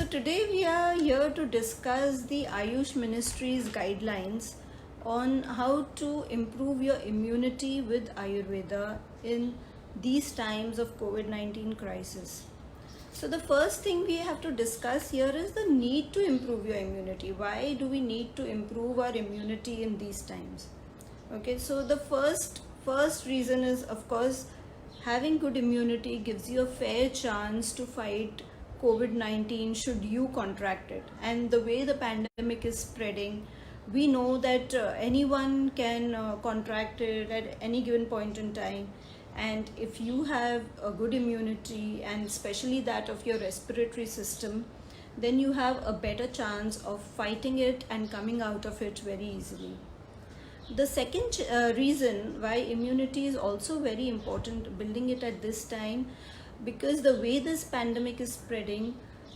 today we are here to discuss the Ayush Ministry's guidelines on how to improve your immunity with Ayurveda in these times of COVID-19 crisis. So the first thing we have to discuss here is the need to improve your immunity. Why do we need to improve our immunity in these times? Okay, so the first reason is, of course, having good immunity gives you a fair chance to fight COVID-19 should you contract it. And the way the pandemic is spreading, we know that anyone can contract it at any given point in time. And if you have a good immunity, and especially that of your respiratory system, then you have a better chance of fighting it and coming out of it very easily. The second reason why immunity is also very important, building it at this time, because the way this pandemic is spreading,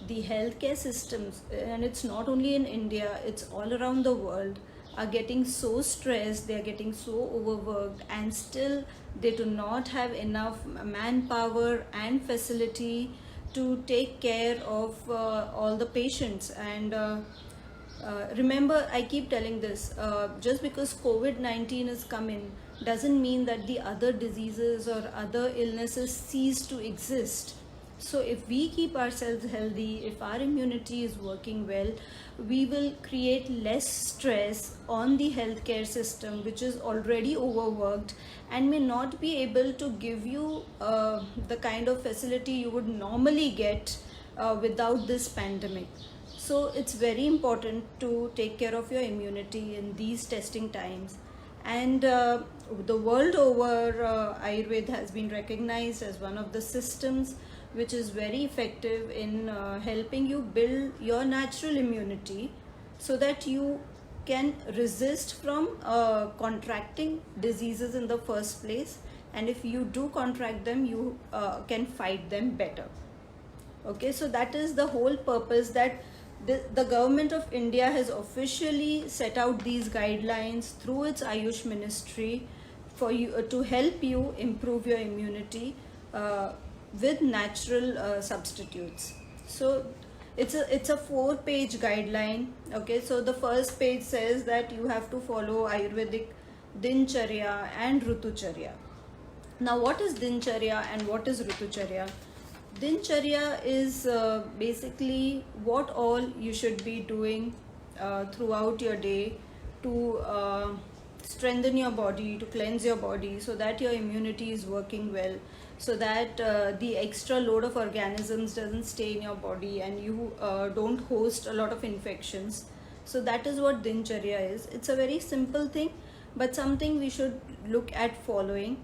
the healthcare systems, and it's not only in India, it's all around the world, are getting so stressed, they are getting so overworked, and still they do not have enough manpower and facility to take care of all the patients. And remember, I keep telling this, just because COVID-19 is coming doesn't mean that the other diseases or other illnesses cease to exist. So if we keep ourselves healthy, if our immunity is working well, we will create less stress on the healthcare system, which is already overworked and may not be able to give you the kind of facility you would normally get without this pandemic. So it's very important to take care of your immunity in these testing times. And the world over, Ayurveda has been recognized as one of the systems which is very effective in helping you build your natural immunity so that you can resist from contracting diseases in the first place. And if you do contract them, you can fight them better. Okay, so that is the whole purpose, that the government of India has officially set out these guidelines through its Ayush ministry for you to help you improve your immunity with natural substitutes. So it's a 4-page guideline. Okay, so the first page says that you have to follow Ayurvedic Dincharya and Rutucharya. Now, what is Dincharya and what is Rutucharya? Dincharya is basically what all you should be doing throughout your day to strengthen your body, to cleanse your body, so that your immunity is working well, so that the extra load of organisms doesn't stay in your body and you don't host a lot of infections. So that is what Dincharya is. It's a very simple thing, but something we should look at following.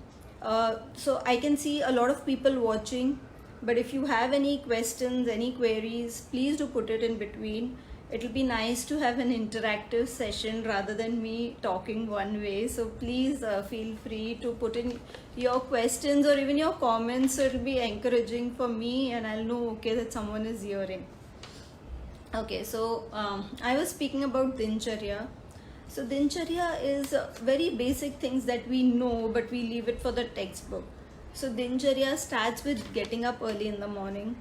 So I can see a lot of people watching, but if you have any questions, any queries, please do put it in between. It'll be nice to have an interactive session rather than me talking one way. So please feel free to put in your questions or even your comments. So it'll be encouraging for me and I'll know, okay, that someone is hearing. Okay, so I was speaking about Dincharya. So Dincharya is very basic things that we know, but we leave it for the textbook. So Dincharya starts with getting up early in the morning.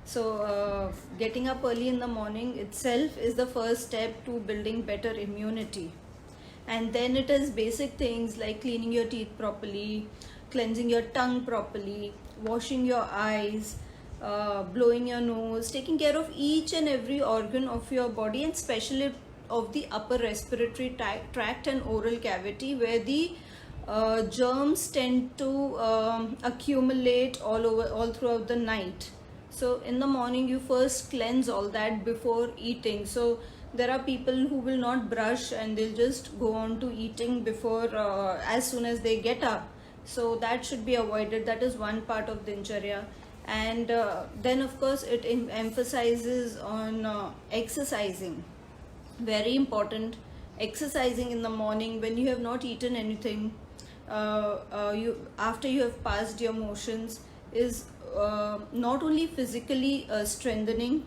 So getting up early in the morning itself is the first step to building better immunity. And then it is basic things like cleaning your teeth properly, cleansing your tongue properly, washing your eyes, blowing your nose, taking care of each and every organ of your body, and especially of the upper respiratory tract and oral cavity, where the germs tend to accumulate all throughout the night. So in the morning you first cleanse all that before eating. So there are people who will not brush and they'll just go on to eating before as soon as they get up. So that should be avoided. That is one part of Dincharya. And then of course it emphasizes on exercising. Very important. Exercising in the morning when you have not eaten anything, after you have passed your motions, is not only physically strengthening,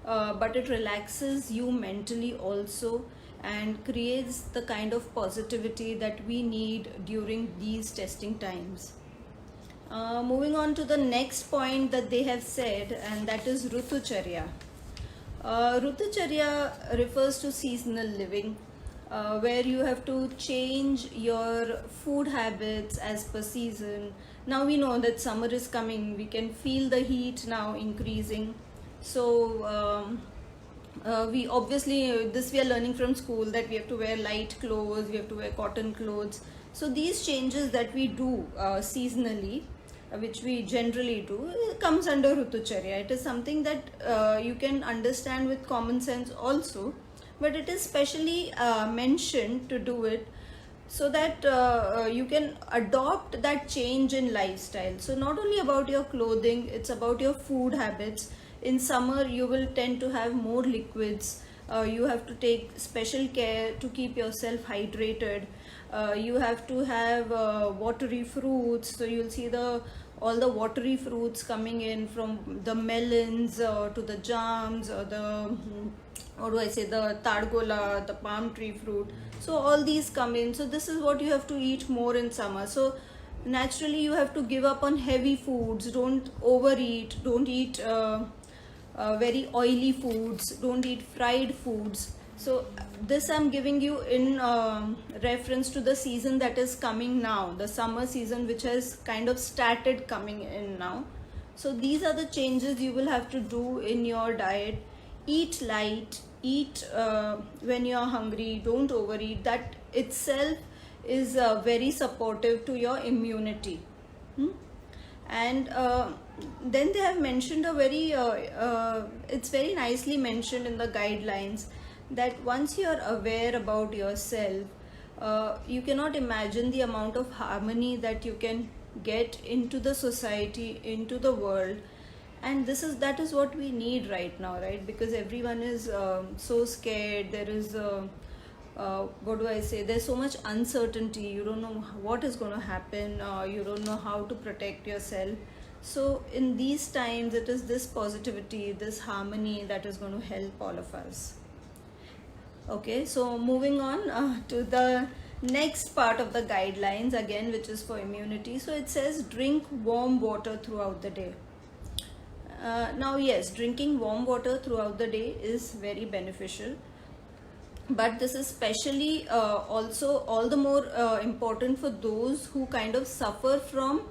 but it relaxes you mentally also and creates the kind of positivity that we need during these testing times. Moving on to the next point that they have said, and that is Rutucharya. Rutucharya refers to seasonal living, where you have to change your food habits as per season. Now we know that summer is coming, we can feel the heat now increasing. So, we obviously, this we are learning from school, that we have to wear light clothes, we have to wear cotton clothes. So, these changes that we do seasonally, which we generally do, comes under Rutucharya. It is something that you can understand with common sense also, but it is specially mentioned to do it so that you can adopt that change in lifestyle. So, not only about your clothing, it's about your food habits. In summer, you will tend to have more liquids. You have to take special care to keep yourself hydrated. You have to have watery fruits, so you'll see the all the watery fruits coming in, from the melons to the jams, or the what do I say, the targola, the palm tree fruit. So all these come in. So this is what you have to eat more in summer. So naturally you have to give up on heavy foods. Don't overeat. Don't eat very oily foods. Don't eat fried foods. So this I'm giving you in reference to the season that is coming now, the summer season, which has kind of started coming in now. So these are the changes you will have to do in your diet. Eat light, eat when you are hungry, don't overeat. That itself is very supportive to your immunity. And then they have mentioned a very it's very nicely mentioned in the guidelines that once you are aware about yourself, you cannot imagine the amount of harmony that you can get into the society, into the world. And that is what we need right now, right? Because everyone is so scared. There is what do I say, there's so much uncertainty. You don't know what is going to happen. You don't know how to protect yourself. So in these times, it is this positivity, this harmony that is going to help all of us. Okay, so moving on to the next part of the guidelines again, which is for immunity. So it says drink warm water throughout the day. Now yes, drinking warm water throughout the day is very beneficial, but this is especially also all the more important for those who kind of suffer from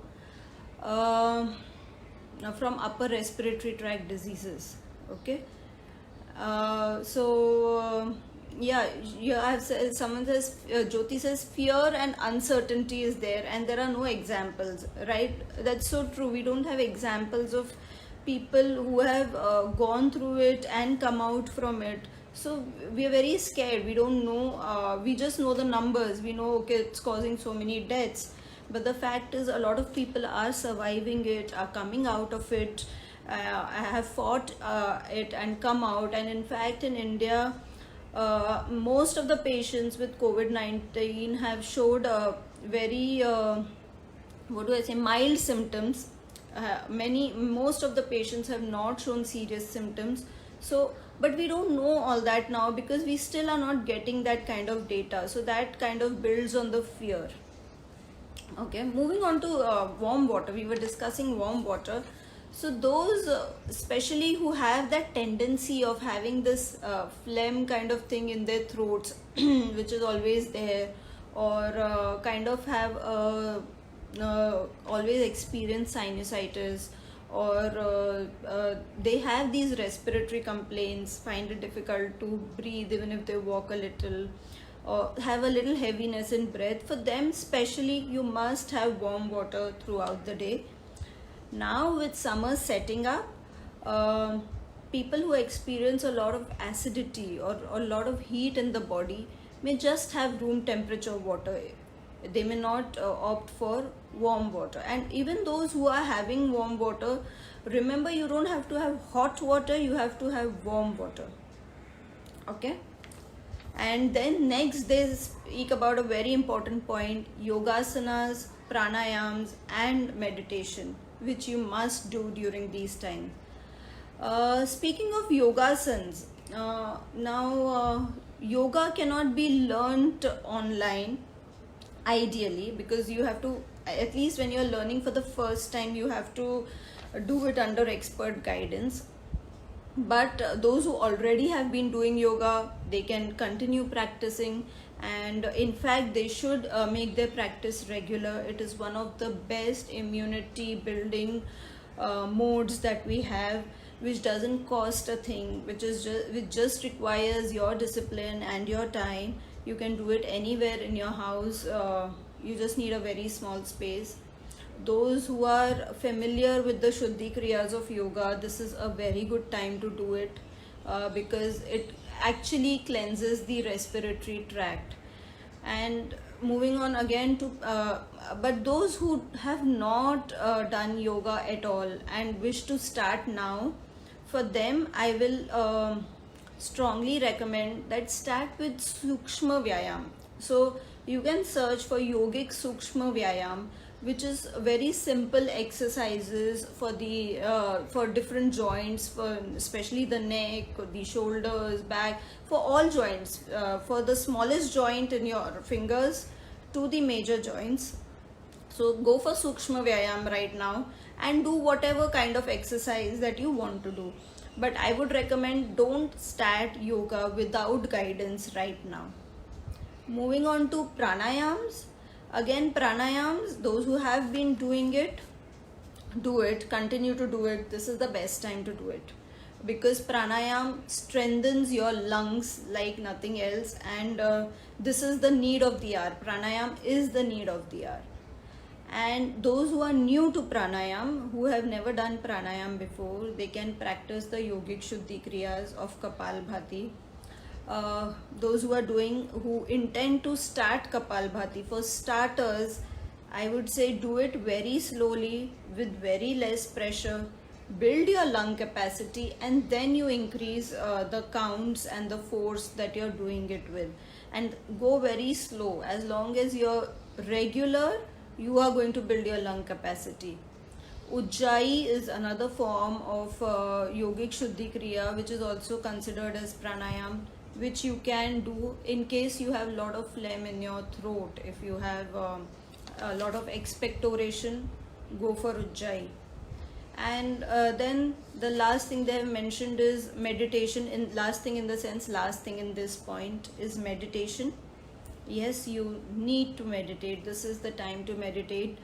upper respiratory tract diseases. Okay, I've said, someone says, Jyoti says, fear and uncertainty is there, and there are no examples, right? That's so true. We don't have examples of people who have gone through it and come out from it. So we are very scared. We don't know. We just know the numbers. We know, okay, it's causing so many deaths. But the fact is, a lot of people are surviving it, are coming out of it, have fought it and come out. And in fact, in India, most of the patients with COVID-19 have showed very, mild symptoms. Most of the patients have not shown serious symptoms. So, but we don't know all that now because we still are not getting that kind of data. So that kind of builds on the fear. Okay, moving on to warm water. We were discussing warm water. So those especially who have that tendency of having this phlegm kind of thing in their throats, which is always there, or kind of have always experience sinusitis, or they have these respiratory complaints, find it difficult to breathe even if they walk a little, or have a little heaviness in breath. For them especially, you must have warm water throughout the day. Now with summer setting up, people who experience a lot of acidity or a lot of heat in the body may just have room temperature water. They may not opt for warm water. And even those who are having warm water, remember, you don't have to have hot water, you have to have warm water. Okay. And then next they speak about a very important point: yogasanas, pranayams and meditation, which you must do during these times. Speaking of yogasans, now yoga cannot be learnt online ideally, because you have to, at least when you're learning for the first time, you have to do it under expert guidance. But those who already have been doing yoga, they can continue practicing, and in fact they should make their practice regular. It is one of the best immunity building modes that we have, which doesn't cost a thing, which just requires your discipline and your time. You can do it anywhere in your house. You just need a very small space. Those who are familiar with the Shuddhi Kriyas of yoga, this is a very good time to do it, because it actually cleanses the respiratory tract. And moving on again to, but those who have not done yoga at all and wish to start now, for them I will strongly recommend that start with Sukshma Vyayam. So you can search for Yogic Sukshma Vyayam, which is very simple exercises for the for different joints, for especially the neck, the shoulders, back, for all joints, for the smallest joint in your fingers to the major joints. So go for Sukshma Vyayam right now and do whatever kind of exercise that you want to do. But I would recommend, don't start yoga without guidance right now. Moving on to pranayams. Again, pranayams, those who have been doing it, do it, continue to do it. This is the best time to do it, because pranayam strengthens your lungs like nothing else, and this is the need of the hour. Pranayam is the need of the hour. And those who are new to pranayam, who have never done pranayam before, they can practice the yogic Shuddhi Kriyas of Kapalbhati. Those who intend to start Kapalbhati, for starters, I would say do it very slowly with very less pressure. Build your lung capacity, and then you increase the counts and the force that you're doing it with, and go very slow. As long as you're regular, you are going to build your lung capacity. Ujjayi is another form of yogic Shuddhi Kriya, which is also considered as pranayam, which you can do in case you have a lot of phlegm in your throat. If you have a lot of expectoration, go for Ujjayi. And then the last thing they have mentioned is meditation. Last thing in this point is meditation. Yes, you need to meditate. This is the time to meditate.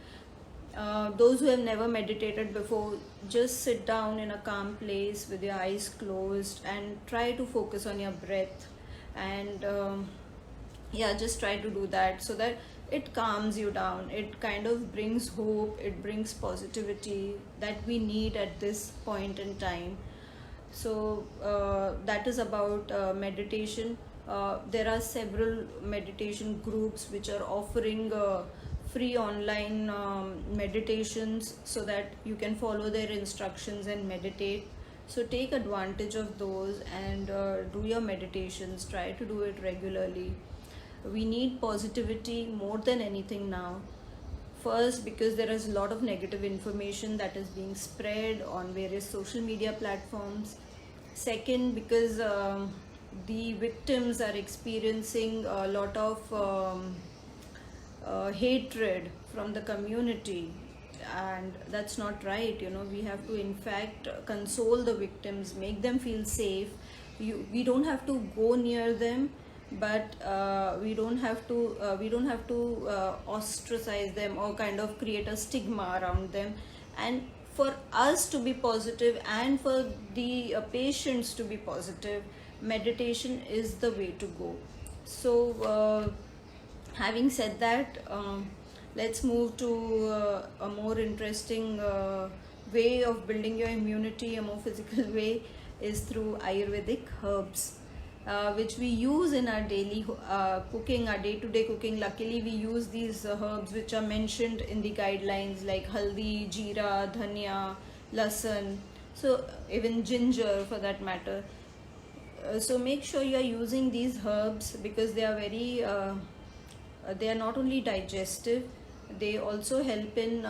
Those who have never meditated before, just sit down in a calm place with your eyes closed and try to focus on your breath. And just try to do that, so that it calms you down. It kind of brings hope, it brings positivity that we need at this point in time. So that is about meditation. There are several meditation groups which are offering free online meditations, so that you can follow their instructions and meditate. So take advantage of those and do your meditations. Try to do it regularly. We need positivity more than anything now. First, because there is a lot of negative information that is being spread on various social media platforms. Second, because the victims are experiencing a lot of hatred from the community, and that's not right. We have to in fact console the victims, make them feel safe. We don't have to go near them, but we don't have to ostracize them or kind of create a stigma around them. And for us to be positive and for the patients to be positive, meditation is the way to go. So having said that, let's move to a more interesting way of building your immunity. A more physical way is through Ayurvedic herbs, which we use in our daily cooking, our day-to-day cooking. Luckily, we use these herbs which are mentioned in the guidelines, like haldi, jeera, dhania, lasan, so even ginger for that matter. So make sure you are using these herbs, because they are they are not only digestive, they also help in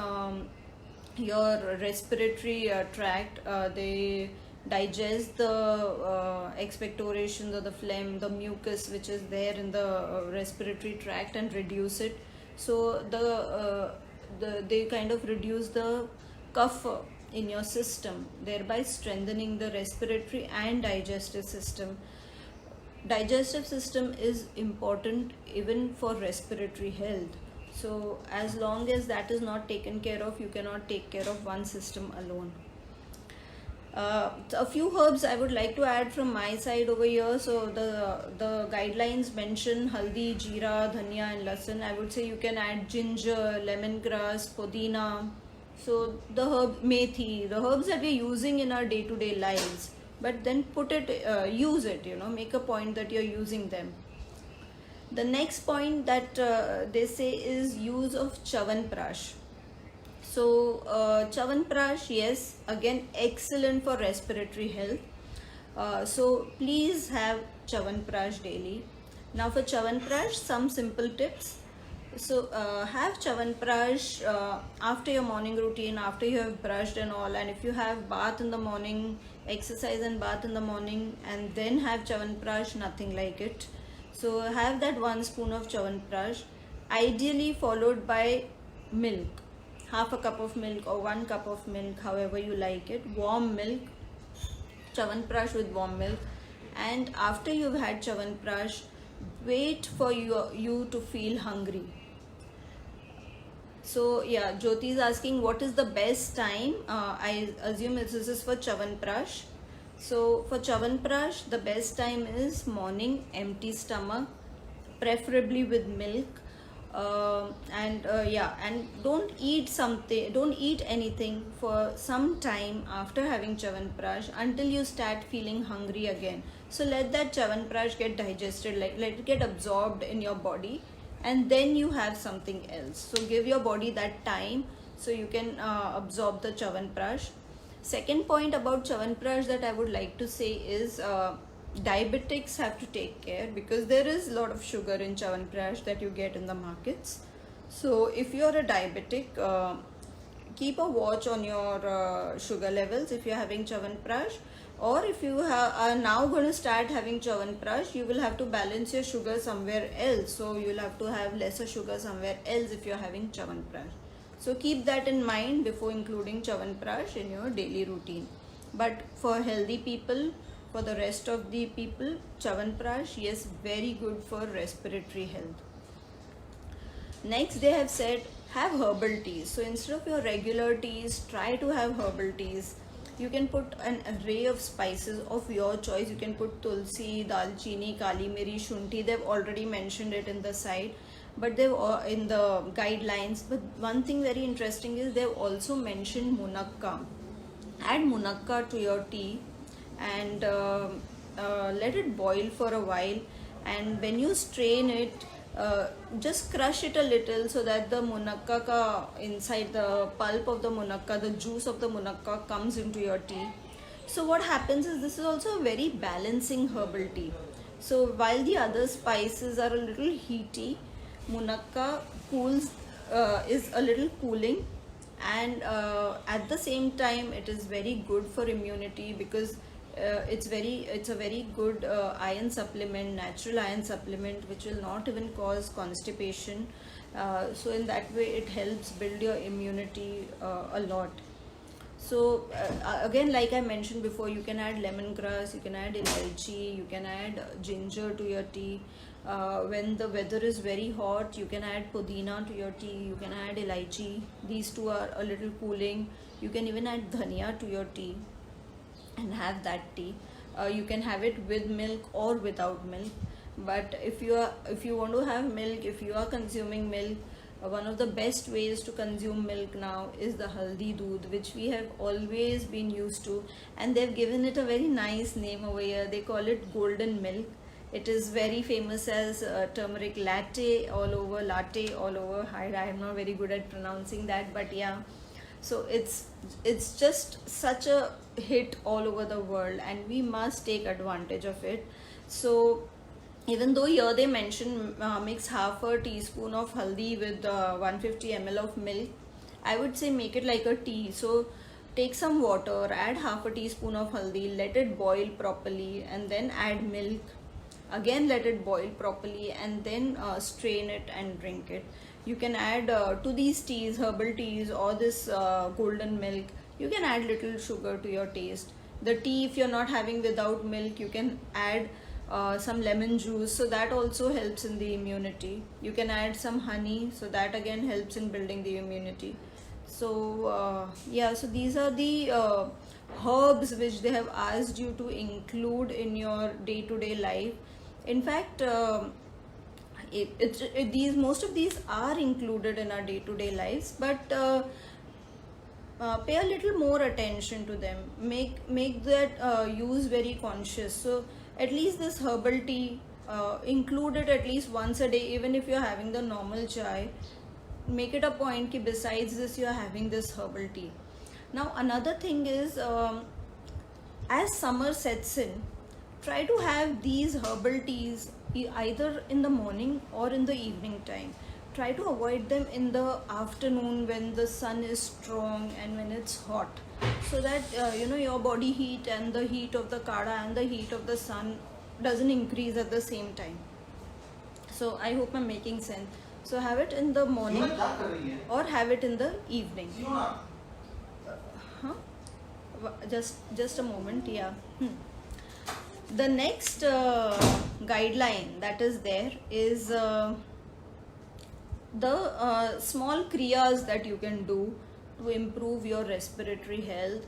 your respiratory tract. They digest the expectorations or the phlegm, the mucus which is there in the respiratory tract, and reduce it. So they kind of reduce the cough in your system, thereby strengthening the respiratory and digestive system. Digestive system is important even for respiratory health. So as long as that is not taken care of, you cannot take care of one system alone. A few herbs I would like to add from my side over here. So the guidelines mention haldi, jeera, dhania and lasan. I would say you can add ginger, lemongrass, pudina. So the herb methi, the herbs that we're using in our day-to-day lives, but then use it, make a point that you're using them. The next point that they say is use of Chyawanprash. So Chyawanprash, yes, again excellent for respiratory health. So please have Chyawanprash daily. Now for Chyawanprash, some simple tips. So have Chyawanprash after your morning routine, after you have brushed and all, and if you have bath in the morning, exercise and bath in the morning, and then have Chyawanprash, nothing like it. So have that 1 spoon of Chyawanprash, ideally followed by milk, half a cup of milk or 1 cup of milk, however you like it. Warm milk, Chyawanprash with warm milk. And after you've had Chyawanprash, wait for you to feel hungry. So yeah, Jyoti is asking what is the best time. I assume this is for Chyawanprash. So for Chyawanprash, the best time is morning, empty stomach, preferably with milk. And don't eat anything for some time after having Chyawanprash until you start feeling hungry again. So let that Chyawanprash get digested, let it get absorbed in your body, and then you have something else. So give your body that time so you can absorb the Chyawanprash. Second point about Chyawanprash that I would like to say is diabetics have to take care, because there is a lot of sugar in Chyawanprash that you get in the markets. So if you're a diabetic, keep a watch on your sugar levels if you're having Chyawanprash, or if you are now going to start having Chyawanprash, you will have to balance your sugar somewhere else. So you'll have to have lesser sugar somewhere else if you're having Chyawanprash. So keep that in mind before including Chyawanprash in your daily routine. But for healthy people, for the rest of the people, Chyawanprash, yes, very good for respiratory health. Next, they have said have herbal teas. So instead of your regular teas, try to have herbal teas. You can put an array of spices of your choice. You can put tulsi, dalchini, kali miri, shunti. They've already mentioned it in the side, but they've in the guidelines. But one thing very interesting is they've also mentioned munakka. Add munakka to your tea and let it boil for a while, and when you strain it, just crush it a little so that the munakka inside the pulp of the munakka, the juice of the munakka comes into your tea. So what happens is this is also a very balancing herbal tea. So while the other spices are a little heaty, munakka is a little cooling, and at the same time it is very good for immunity, because it's a very good iron supplement, natural iron supplement, which will not even cause constipation. So in that way it helps build your immunity a lot. So again, like I mentioned before, you can add lemongrass, you can add elaichi, you can add ginger to your tea. When the weather is very hot, you can add pudina to your tea, you can add elaichi. These two are a little cooling. You can even add dhania to your tea and have that tea. You can have it with milk or without milk. But if you want to have milk, if you are consuming milk, one of the best ways to consume milk now is the haldi doodh, which we have always been used to, and they've given it a very nice name over here. They call it golden milk. It is very famous as turmeric latte all over. I am not very good at pronouncing that, but yeah. So it's just such a hit all over the world, and we must take advantage of it. So even though here they mention mix half a teaspoon of haldi with 150 ml of milk, I would say make it like a tea. So take some water, add half a teaspoon of haldi, let it boil properly, and then add milk. Again let it boil properly, and then strain it and drink it. You can add to these teas, herbal teas, or this golden milk, You can add little sugar to your taste. The tea, if you're not having without milk, you can add some lemon juice, so that also helps in the immunity. You can add some honey, so that again helps in building the immunity. So yeah, so these are the herbs which they have asked you to include in your day-to-day life. In fact, these, most of these are included in our day-to-day lives, but pay a little more attention to them. Make that use very conscious. So at least this herbal tea, include it at least once a day, even if you're having the normal chai. Make it a point that besides this you are having this herbal tea. Now another thing is, as summer sets in, try to have these herbal teas either in the morning or in the evening time. Try to avoid them in the afternoon when the sun is strong and when it's hot, so that your body heat and the heat of the kada and the heat of the sun doesn't increase at the same time. So I hope I'm making sense. So have it in the morning or have it in the evening. Huh? Just a moment. Yeah. The next guideline that is there is the small kriyas that you can do to improve your respiratory health,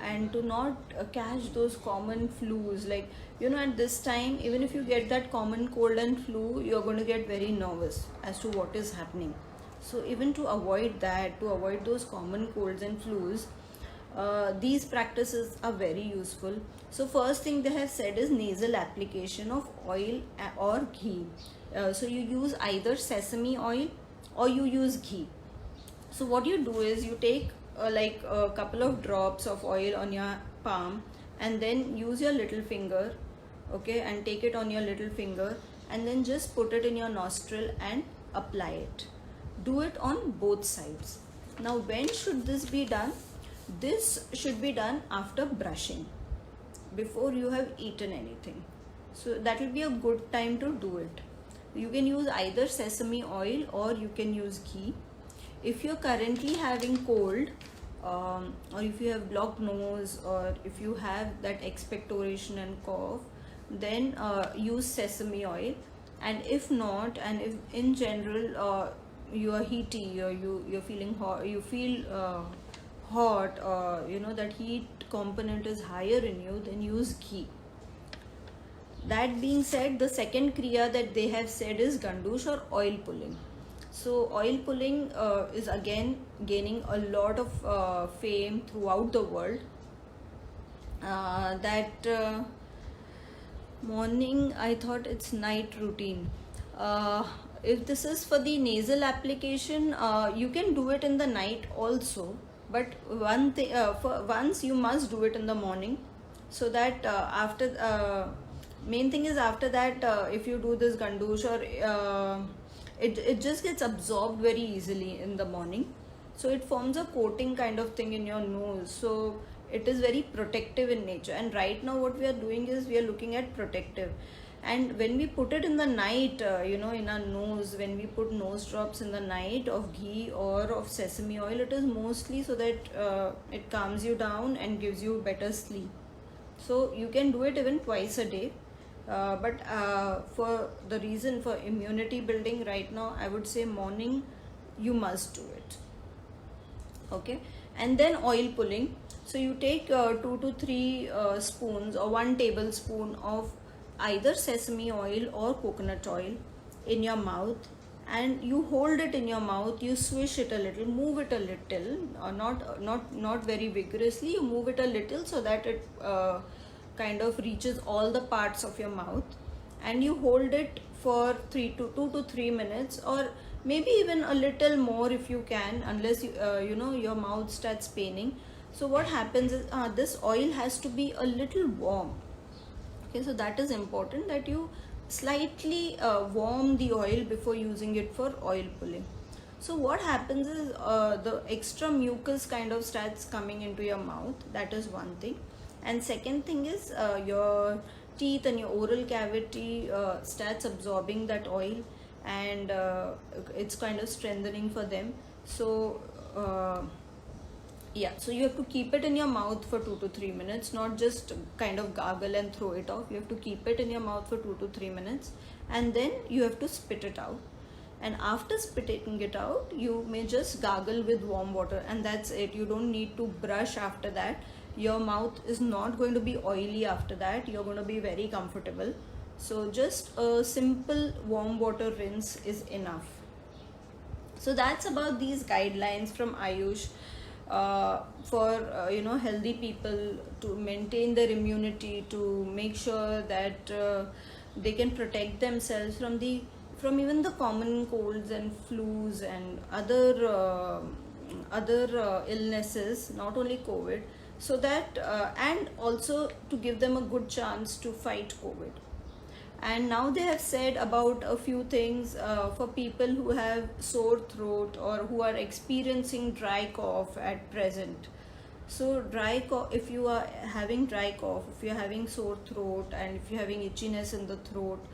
and to not catch those common flus. Like, at this time, even if you get that common cold and flu, you're going to get very nervous as to what is happening. So even to avoid that, to avoid those common colds and flus, these practices are very useful. So first thing they have said is nasal application of oil or ghee. So you use either sesame oil or you use ghee. So what you do is you take like a couple of drops of oil on your palm, and then use your little finger, okay, and take it on your little finger, and then just put it in your nostril and apply it. Do it on both sides. Now when should this be done? This should be done after brushing, before you have eaten anything. So that will be a good time to do it. You can use either sesame oil or you can use ghee. If you're currently having cold, or if you have blocked nose, or if you have that expectoration and cough, then use sesame oil. And if not, and if in general you are heaty, or you're feeling hot, you feel hot, or that heat component is higher in you, then use ghee. That being said, the second kriya that they have said is gandush or oil pulling. So oil pulling is again gaining a lot of fame throughout the world. That morning, I thought it's night routine. If this is for the nasal application, you can do it in the night also. But one thing, for once you must do it in the morning, so that after main thing is after that, if you do this gandush, or it just gets absorbed very easily in the morning, so it forms a coating kind of thing in your nose. So it is very protective in nature, and right now what we are doing is we are looking at protective. And when we put it in the night, in our nose, when we put nose drops in the night of ghee or of sesame oil, it is mostly so that it calms you down and gives you better sleep. So you can do it even twice a day. But for the reason for immunity building right now, I would say morning you must do it. Okay. And then oil pulling. So you take 2 to 3 spoons or 1 tablespoon of either sesame oil or coconut oil in your mouth, and you hold it in your mouth. You swish it a little, move it a little, not very vigorously. You move it a little so that it kind of reaches all the parts of your mouth, and you hold it for 2 to 3 minutes, or maybe even a little more if you can, unless your mouth starts paining. So what happens is this oil has to be a little warm. Okay, so that is important, that you slightly warm the oil before using it for oil pulling. So what happens is the extra mucus kind of starts coming into your mouth. That is one thing. And second thing is your teeth and your oral cavity starts absorbing that oil, and it's kind of strengthening for them. So Yeah, so you have to keep it in your mouth for 2 to 3 minutes, not just kind of gargle and throw it off. You have to keep it in your mouth for 2 to 3 minutes, and then you have to spit it out. And after spitting it out, you may just gargle with warm water, and that's it. You don't need to brush after that. Your mouth is not going to be oily after that. You're going to be very comfortable. So, just a simple warm water rinse is enough. So that's about these guidelines from Ayush for healthy people to maintain their immunity, to make sure that they can protect themselves from even the common colds and flus and other illnesses, not only COVID, so that and also to give them a good chance to fight COVID. And now they have said about a few things for people who have sore throat or who are experiencing dry cough at present. So dry cough, if you are having dry cough, if you're having sore throat, and if you're having itchiness in the throat,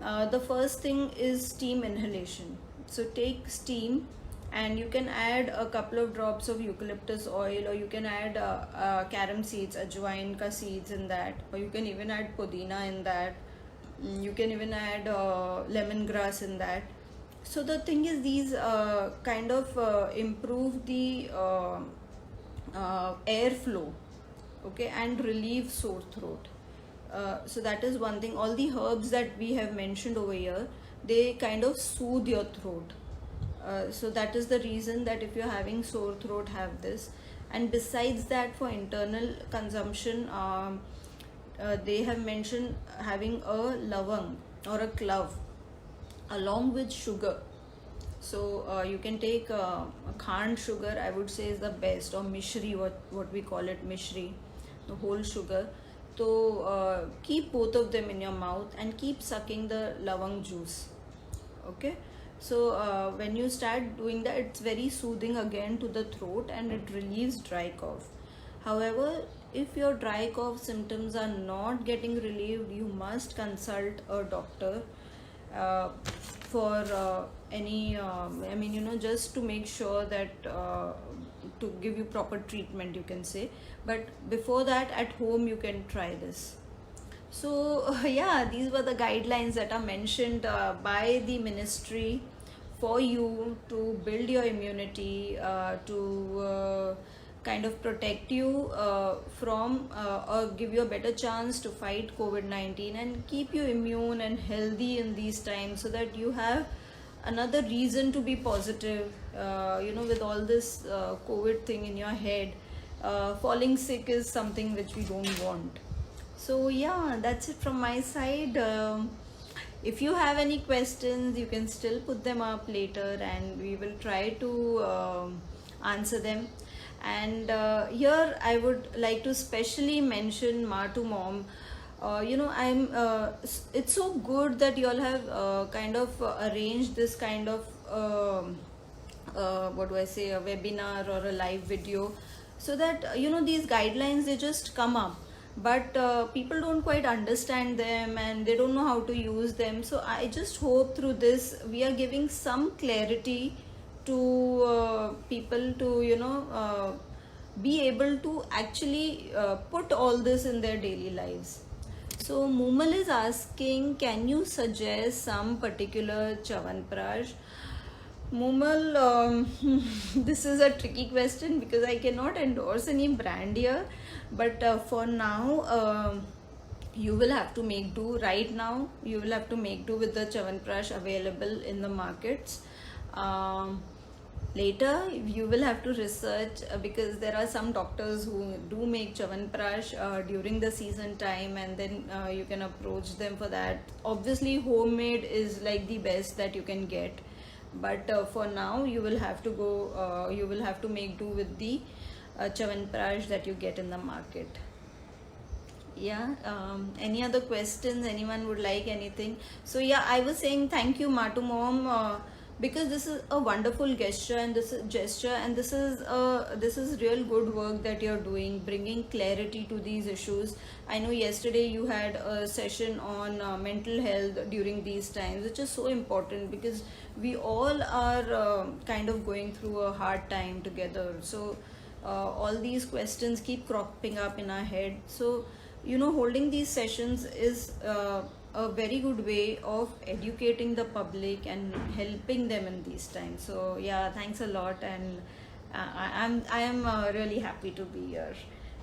the first thing is steam inhalation. So take steam, and you can add a couple of drops of eucalyptus oil, or you can add carom seeds, ajwain ka seeds in that, or you can even add pudina in that. You can even add lemongrass in that. So the thing is, these kind of improve the airflow, okay, and relieve sore throat. So that is one thing. All the herbs that we have mentioned over here, they kind of soothe your throat. So that is the reason that if you're having sore throat, have this. And besides that, for internal consumption, they have mentioned having a lavang or a clove along with sugar. So you can take khand sugar, I would say, is the best, or mishri, what we call it, mishri, the whole sugar. So keep both of them in your mouth and keep sucking the lavang juice. Okay. So when you start doing that, it's very soothing again to the throat, and it relieves dry cough. However, if your dry cough symptoms are not getting relieved, you must consult a doctor for any, just to make sure that to give you proper treatment, you can say. But before that, at home, you can try this. So, yeah, these were the guidelines that are mentioned by the ministry for you to build your immunity, to kind of protect you from or give you a better chance to fight COVID-19 and keep you immune and healthy in these times, so that you have another reason to be positive. With all this COVID thing in your head, falling sick is something which we don't want. So yeah, that's it from my side. If you have any questions, you can still put them up later, and we will try to answer them. And here I would like to specially mention Ma to Mom. It's so good that you all have kind of arranged this kind of what do I say, a webinar or a live video, so that these guidelines, they just come up, but people don't quite understand them and they don't know how to use them. So I just hope through this we are giving some clarity to people to be able to actually put all this in their daily lives. So Mumal is asking, can you suggest some particular Chyawanprash? Mumal, this is a tricky question because I cannot endorse any brand here, but for now you will have to make do. Right now you will have to make do with the Chyawanprash available in the markets. Later you will have to research because there are some doctors who do make Chyawanprash during the season time, and then you can approach them for that. Obviously homemade is like the best that you can get, but for now you will have to go you will have to make do with the Chyawanprash that you get in the market. Yeah, any other questions? Anyone would like anything? So yeah, I was saying thank you Ma to Mom, because this is a wonderful gesture, and this is real good work that you're doing, bringing clarity to these issues. I know yesterday you had a session on mental health during these times, which is so important because we all are kind of going through a hard time together. So all these questions keep cropping up in our head. So, holding these sessions is a very good way of educating the public and helping them in these times. So yeah, thanks a lot, and I am really happy to be here.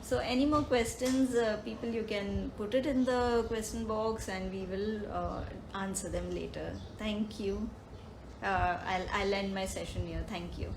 So any more questions, people, you can put it in the question box and we will answer them later. Thank you. I'll end my session here. Thank you.